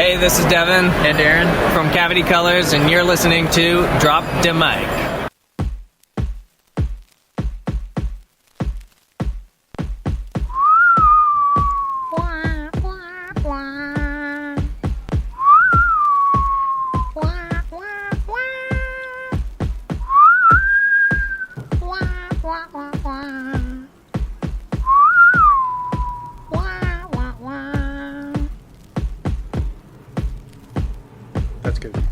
Hey, this is Devin and Aaron from Cavity Colors, and you're listening to Drop the Mic. That's good.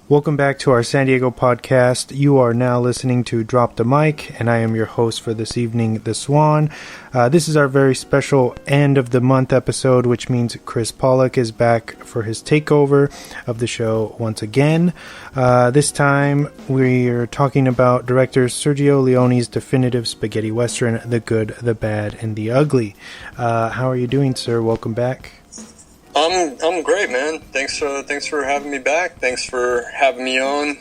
Welcome back to our San Diego podcast. You are now listening to Drop the Mic, and I am your host for this evening, the Swann. This is our very special end of the month episode, which means Chris Pawlak is back for his takeover of the show once again. This time we're talking about director Sergio Leone's definitive spaghetti western, The Good, the Bad, and the Ugly. How are you doing, sir? Welcome back. I'm great, man. Thanks for having me back. Thanks for having me on,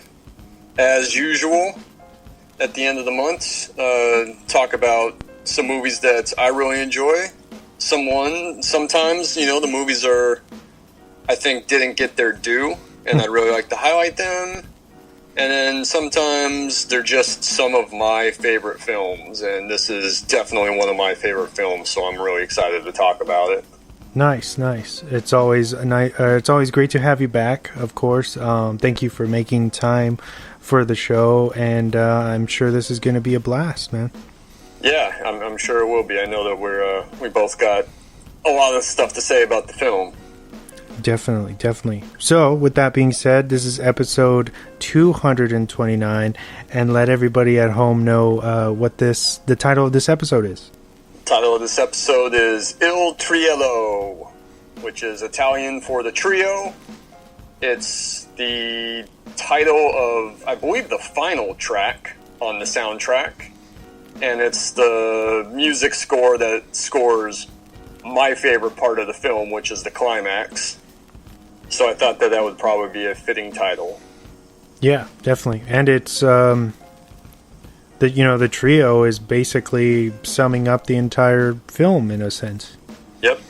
as usual, at the end of the month. Talk about some movies that I really enjoy. Sometimes, the movies I think, didn't get their due, and I'd really like to highlight them. And then sometimes they're just some of my favorite films, and this is definitely one of my favorite films, so I'm really excited to talk about it. Nice. It's always great to have you back, of course. Thank you for making time for the show, and I'm sure this is going to be a blast, man. Yeah, I'm sure it will be. I know that we both got a lot of stuff to say about the film. Definitely. So, with that being said, this is episode 229, and let everybody at home know what the title of this episode is. Title of this episode is Il Triello, which is Italian for the trio. It's the title of, I believe, the final track on the soundtrack, and it's the music score that scores my favorite part of the film, which is the climax. So I thought that would probably be a fitting title. Yeah, definitely. And it's the trio is basically summing up the entire film in a sense. Yep.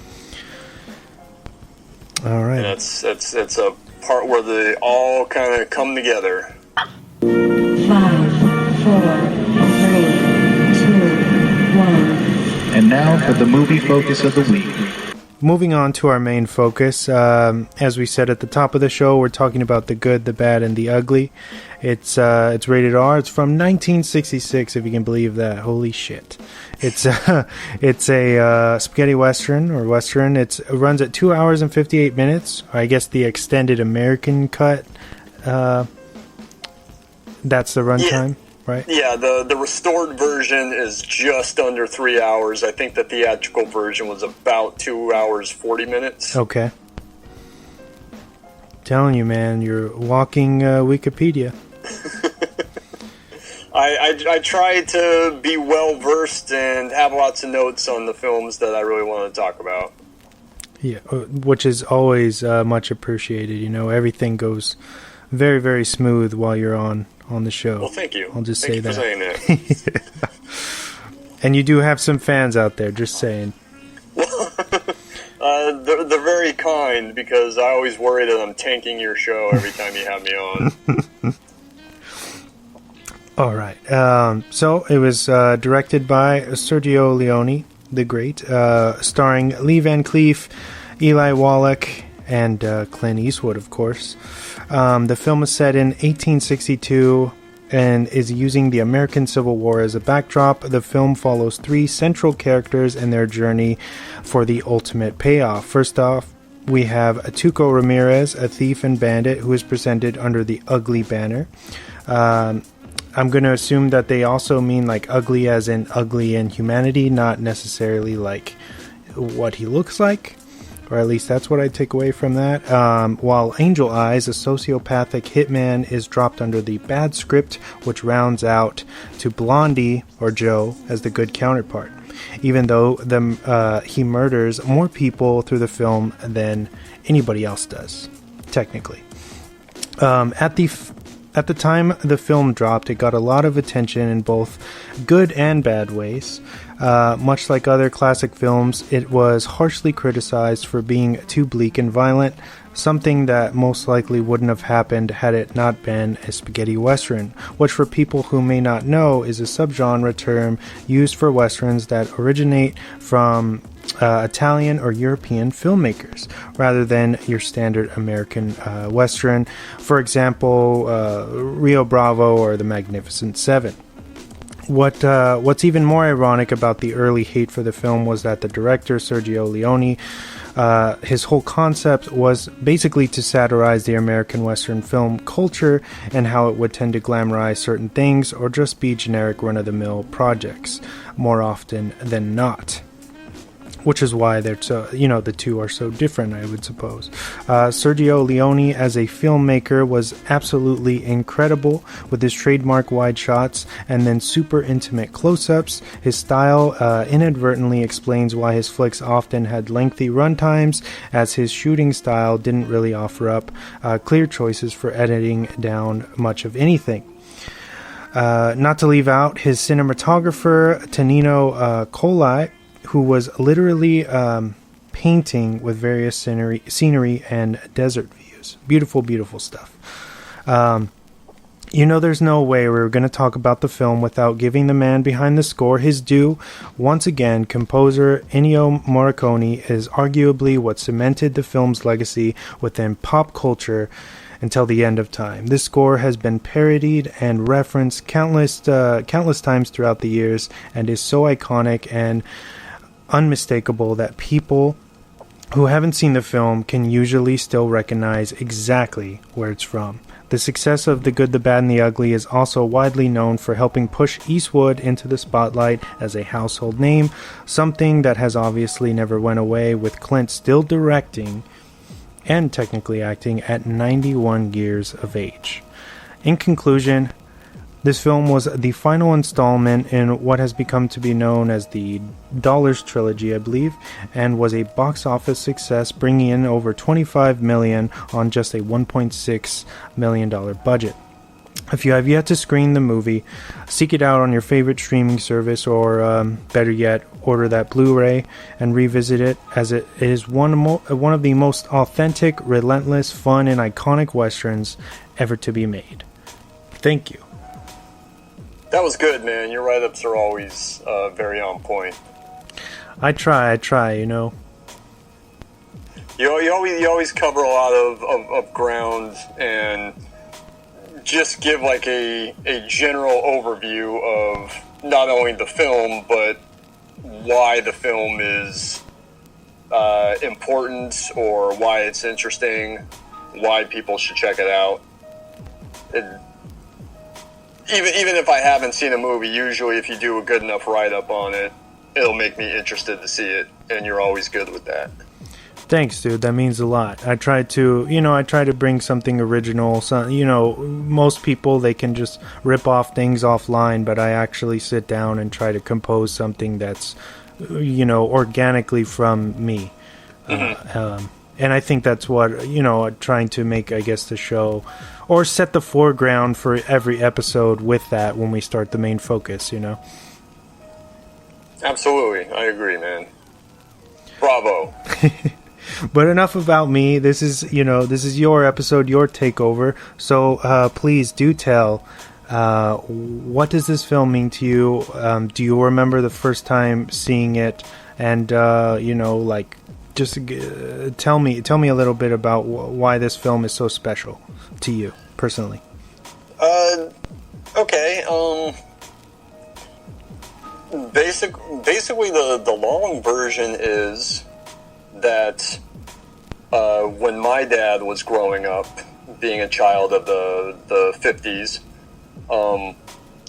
All right. And it's a part where they all kind of come together. 5, 4, 3, 2, 1. And now for the movie focus of the week. Moving on to our main focus, as we said at the top of the show, we're talking about The Good, the Bad, and the Ugly. It's rated R. It's from 1966, if you can believe that. Holy shit! It's a spaghetti western or western. It runs at 2 hours and 58 minutes. Or I guess the extended American cut. That's the runtime. Right? Yeah, the restored version is just under 3 hours. I think the theatrical version was about 2 hours, 40 minutes. Okay. Telling you, man, you're walking Wikipedia. I try to be well-versed and have lots of notes on the films that I really want to talk about. Yeah, which is always much appreciated. Everything goes very, very smooth while you're on the show. Well, thank you. I'll just say that. Thank you for saying that. And you do have some fans out there, just saying. They're very kind, because I always worry that I'm tanking your show every time you have me on. All right. So it was directed by Sergio Leone, the great, starring Lee Van Cleef, Eli Wallach, and Clint Eastwood, of course. The film is set in 1862 and is using the American Civil War as a backdrop. The film follows three central characters and their journey for the ultimate payoff. First off, we have Tuco Ramirez, a thief and bandit who is presented under the ugly banner. I'm going to assume that they also mean like ugly as in ugly in humanity, not necessarily like what he looks like. Or at least that's what I take away from that. While Angel Eyes, a sociopathic hitman, is dropped under the bad script, which rounds out to Blondie, or Joe, as the good counterpart. Even though he murders more people through the film than anybody else does, technically. At the At the time the film dropped, it got a lot of attention in both good and bad ways. Much like other classic films, it was harshly criticized for being too bleak and violent, something that most likely wouldn't have happened had it not been a spaghetti western, which for people who may not know is a subgenre term used for westerns that originate from Italian or European filmmakers, rather than your standard American western, for example, Rio Bravo or The Magnificent Seven. What's even more ironic about the early hate for the film was that the director, Sergio Leone, his whole concept was basically to satirize the American Western film culture and how it would tend to glamorize certain things or just be generic run-of-the-mill projects more often than not. Which is why they're so, the two are so different, I would suppose. Sergio Leone as a filmmaker was absolutely incredible with his trademark wide shots and then super intimate close-ups. His style inadvertently explains why his flicks often had lengthy runtimes, as his shooting style didn't really offer up clear choices for editing down much of anything. Not to leave out his cinematographer, Tonino Colai, who was literally painting with various scenery and desert views. Beautiful, beautiful stuff. There's no way we're going to talk about the film without giving the man behind the score his due. Once again, composer Ennio Morricone is arguably what cemented the film's legacy within pop culture until the end of time. This score has been parodied and referenced countless times throughout the years and is so iconic and unmistakable that people who haven't seen the film can usually still recognize exactly where it's from. The success of The Good, the Bad, and the Ugly is also widely known for helping push Eastwood into the spotlight as a household name, something that has obviously never went away, with Clint still directing and technically acting at 91 years of age. In conclusion, this film was the final installment in what has become to be known as the Dollars Trilogy, I believe, and was a box office success, bringing in over $25 million on just a $1.6 million budget. If you have yet to screen the movie, seek it out on your favorite streaming service, or better yet, order that Blu-ray and revisit it, as it is one of the most authentic, relentless, fun, and iconic westerns ever to be made. Thank you. That was good, man. Your write-ups are always very on point. I try, You always cover a lot of ground and just give like a general overview of not only the film, but why the film is important, or why it's interesting, why people should check it out. Even if I haven't seen a movie, usually if you do a good enough write-up on it, it'll make me interested to see it, and you're always good with that. Thanks, dude. That means a lot. I try to bring something original. So, most people, they can just rip off things offline, but I actually sit down and try to compose something that's, organically from me. Mm-hmm. And I think that's what, trying to make, I guess, the show, or set the foreground for every episode with that when we start the main focus, Absolutely. I agree, man. Bravo. But enough about me. This is your episode, your takeover. So please do tell, what does this film mean to you? Do you remember the first time seeing it? And, just tell me a little bit about why this film is so special to you personally. Okay. Basically, the long version is that when my dad was growing up, being a child of the 50s,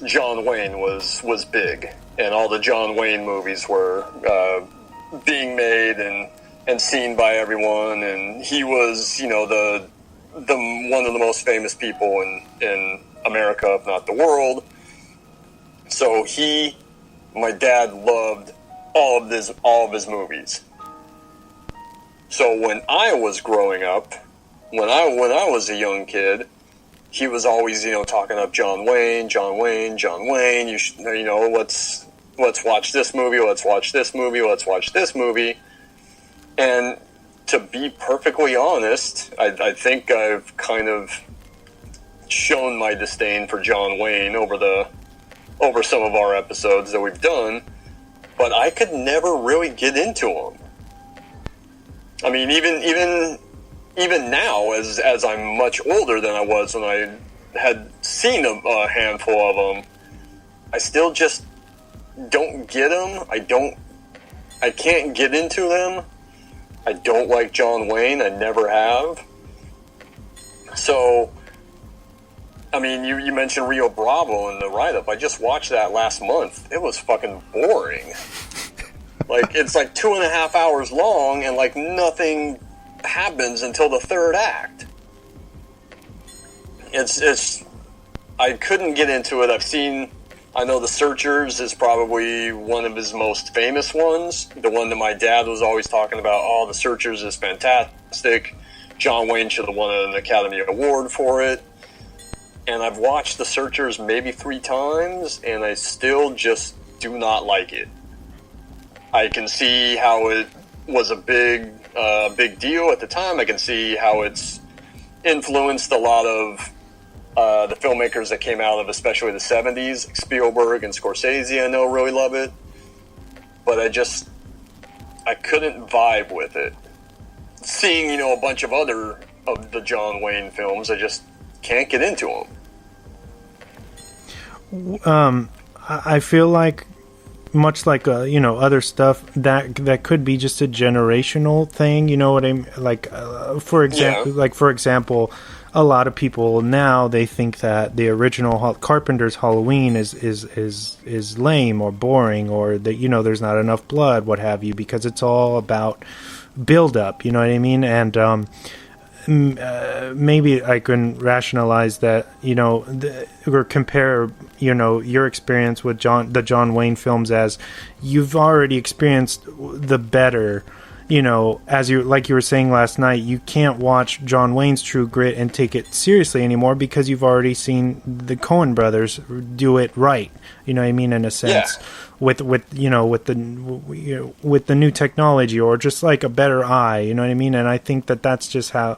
John Wayne was big, and all the John Wayne movies were being made and seen by everyone, and he was, the one of the most famous people in America, if not the world. So my dad loved all of his movies. So when I was growing up, when I was a young kid, he was always, talking up John Wayne. Let's watch this movie. And to be perfectly honest, I think I've kind of shown my disdain for John Wayne over some of our episodes that we've done, but I could never really get into him. I mean, even now, as I'm much older than I was when I had seen a handful of them, I still just don't get them. I can't get into them. I don't like John Wayne. I never have. So, I mean, you mentioned Rio Bravo in the write-up. I just watched that last month. It was fucking boring. Like, it's like 2.5 hours long, and like nothing happens until the third act. I couldn't get into it. I know The Searchers is probably one of his most famous ones. The one that my dad was always talking about. Oh, The Searchers is fantastic. John Wayne should have won an Academy Award for it. And I've watched The Searchers maybe 3 times, and I still just do not like it. I can see how it was a big deal at the time. I can see how it's influenced a lot of the filmmakers that came out of especially the 70s. Spielberg and Scorsese, I know, really love it. But I couldn't vibe with it. Seeing, a bunch of other of the John Wayne films, I just can't get into them. I feel like, much like other stuff, that could be just a generational thing. You know what I mean? Like for example, a lot of people now, they think that the original Carpenter's Halloween is lame or boring, or that there's not enough blood, what have you, because it's all about build up. You know what I mean? And maybe I can rationalize that, or compare, your experience with the John Wayne films as you've already experienced the better, as you were saying last night, you can't watch John Wayne's True Grit and take it seriously anymore because you've already seen the Coen brothers do it right. You know what I mean? In a sense, with the new technology, or just like a better eye. You know what I mean? And I think that's just how,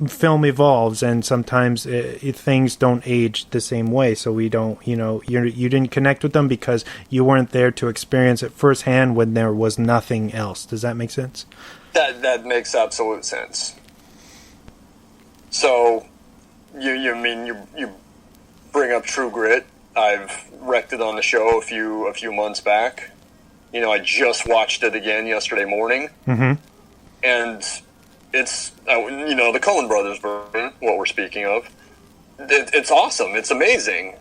film evolves, and sometimes things don't age the same way. So we don't, you didn't connect with them because you weren't there to experience it firsthand when there was nothing else. Does that make sense? That makes absolute sense. So, you bring up True Grit. I've wrecked it on the show a few months back. I just watched it again yesterday morning, and it's the Coen Brothers version, what we're speaking of. It's awesome. It's amazing.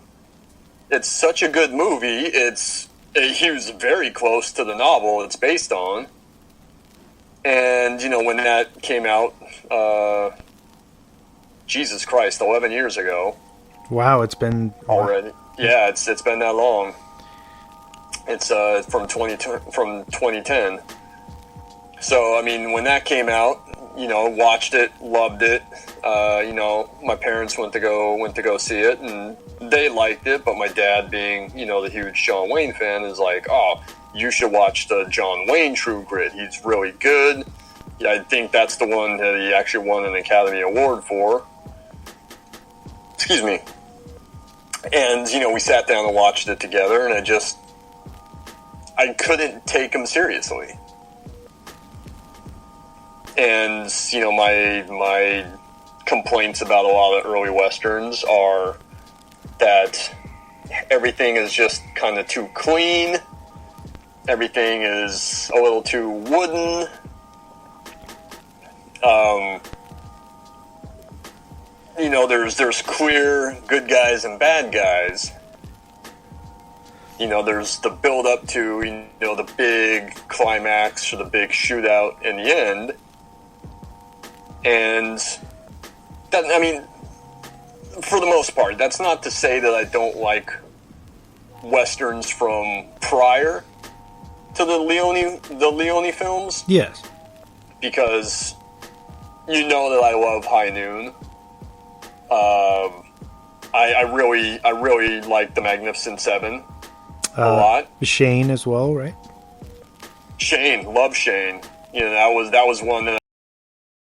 It's such a good movie. He was very close to the novel it's based on. And when that came out, Jesus Christ, 11 years ago. Wow, it's been already. Yeah, it's been that long. It's from 2010. So when that came out, watched it, loved it. My parents went to go see it, and they liked it. But my dad, being the huge John Wayne fan, is like, oh, you should watch the John Wayne True Grit. He's really good. Yeah, I think that's the one that he actually won an Academy Award for. Excuse me. And we sat down and watched it together, and I couldn't take him seriously. And, my complaints about a lot of early Westerns are that everything is just kind of too clean. Everything is a little too wooden. There's clear good guys and bad guys. There's the build up to, the big climax or the big shootout in the end. And that, for the most part, that's not to say that I don't like Westerns from prior to the Leone films. Yes. Because that I love High Noon. I really like The Magnificent Seven a lot. Shane as well, right? Shane, love Shane. You know, that was one that